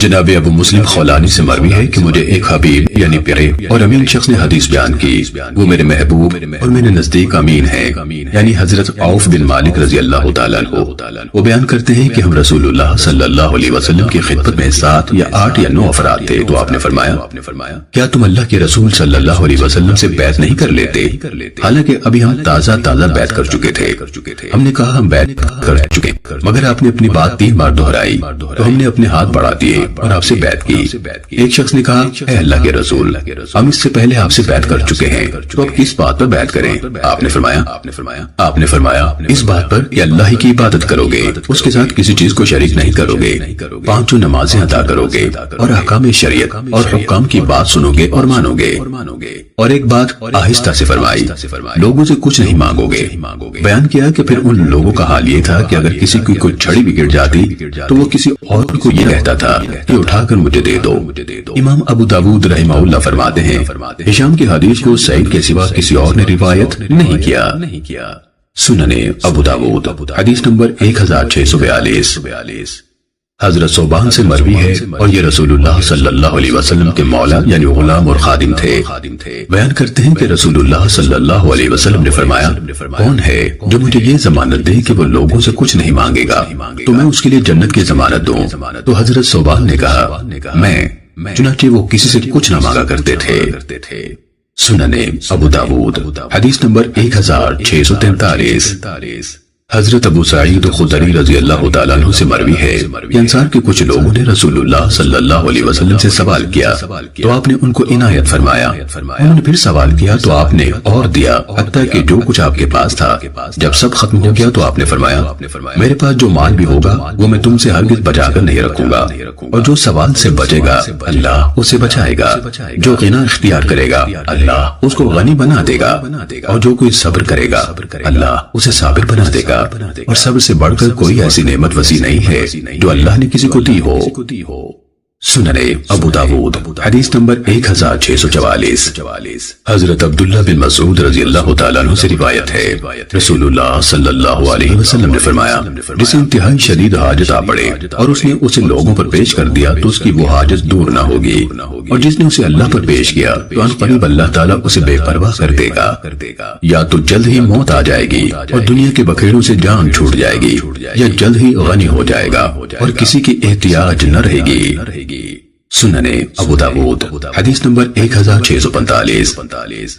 جناب ابو مسلم خولانی سے مروی ہے کہ مجھے ایک حبیب یعنی پیارے اور امین شخص نے حدیث بیان کی، وہ میرے محبوب اور میرے نزدیک امین ہے، یعنی حضرت عوف بن مالک رضی اللہ تعالیٰ عنہ۔ وہ بیان کرتے ہیں کہ ہم رسول اللہ صلی اللہ علیہ وسلم کی خدمت میں 7 یا 8 یا 9 افراد تھے، تو آپ نے فرمایا کیا تم اللہ کے رسول صلی اللہ علیہ وسلم سے بیعت نہیں کر لیتے؟ حالانکہ ابھی ہم تازہ بیعت کر چکے تھے۔ ہم نے کہا ہم بیعت کر چکے، مگر آپ نے اپنی بات 3 بار دہرائی تو ہم نے اپنے ہاتھ بڑھا دیے اور آپ سے بیعت کی۔ ایک شخص نے کہا اے اللہ کے رسول، ہم اس سے پہلے آپ سے بیعت کر چکے ہیں، تو اب کس بات پر بیعت کریں؟ آپ نے فرمایا اس بات پر کہ اللہ ہی کی عبادت کرو گے، اس کے ساتھ کسی چیز کو شریک نہیں کرو گے، 5 نمازیں ادا کرو گے اور احکام شریعت اور حکام کی بات سنو گے اور مانو گے، اور ایک بات آہستہ سے فرمائی، لوگوں سے کچھ نہیں مانگو گے۔ بیان کیا کہ پھر ان لوگوں کا حال یہ تھا کہ اگر کسی کی کوئی چھڑی بھی گر جاتی تو وہ کسی اور کو یہ کہتا تھا کہ اٹھا کر مجھے دے دو۔ امام ابو داود رحمہ اللہ فرماتے ہیں ہشام کی حدیث کو سعید کے سوا کسی اور نے روایت نہیں کیا۔ سنن ابو داود حدیث نمبر 1642۔ حضرت صوبان سے مروی ہے اور یہ رسول اللہ صلی اللہ علیہ وسلم کے مولا یعنی غلام اور خادم تھے۔ بیان کرتے ہیں کہ رسول اللہ صلی اللہ علیہ وسلم نے فرمایا کون ہے جو مجھے یہ ضمانت دے کہ وہ لوگوں سے کچھ نہیں مانگے گا تو میں اس کے لیے جنت کی ضمانت دوں؟ تو حضرت صوبان نے کہا میں، چنانچہ وہ کسی سے کچھ نہ مانگا کرتے تھے۔ سنن ابو داود حدیث نمبر 1643۔ حضرت ابو سعید خدری رضی اللہ تعالیٰ عنہ سے مروی ہے کہ انصار کے کچھ لوگوں نے رسول اللہ صلی اللہ علیہ وسلم سے سوال کیا تو آپ نے ان کو عنایت فرمایا، انہوں نے پھر سوال کیا تو آپ نے اور دیا، حتیٰ کہ جو کچھ آپ کے پاس تھا جب سب ختم ہو گیا تو آپ نے فرمایا میرے پاس جو مال بھی ہوگا وہ میں تم سے ہرگز بچا کر نہیں رکھوں گا، اور جو سوال سے بچے گا اللہ اسے بچائے گا، جو غنا اختیار کرے گا اللہ اس کو غنی بنا دے گا، اور جو کوئی صبر کرے گا اللہ اسے صابر بنا دے گا، اور صبر سے بڑھ کر کوئی ایسی نعمت وسیع نہیں ہے جو اللہ نے کسی کو دی ہو۔ سنن ابو داود حدیث نمبر 1644۔ حضرت عبداللہ بن مسعود رضی اللہ تعالیٰ عنہ سے روایت ہے رسول اللہ صلی اللہ علیہ وسلم نے فرمایا جسے انتہائی شدید حاجت آ پڑے اور اس نے اسے لوگوں پر پیش کر دیا تو اس کی وہ حاجت دور نہ ہوگی، اور جس نے اسے اللہ پر پیش کیا تو ان قریب اللہ تعالیٰ اسے بے پرواہ کر دے گا، یا تو جلد ہی موت آ جائے گی اور دنیا کے بکھیڑوں سے جان چھوٹ جائے گی، یا جلد ہی غنی ہو جائے گا اور کسی کی احتیاج نہ رہے گی۔ سنن ابو داود حدیث نمبر 1645۔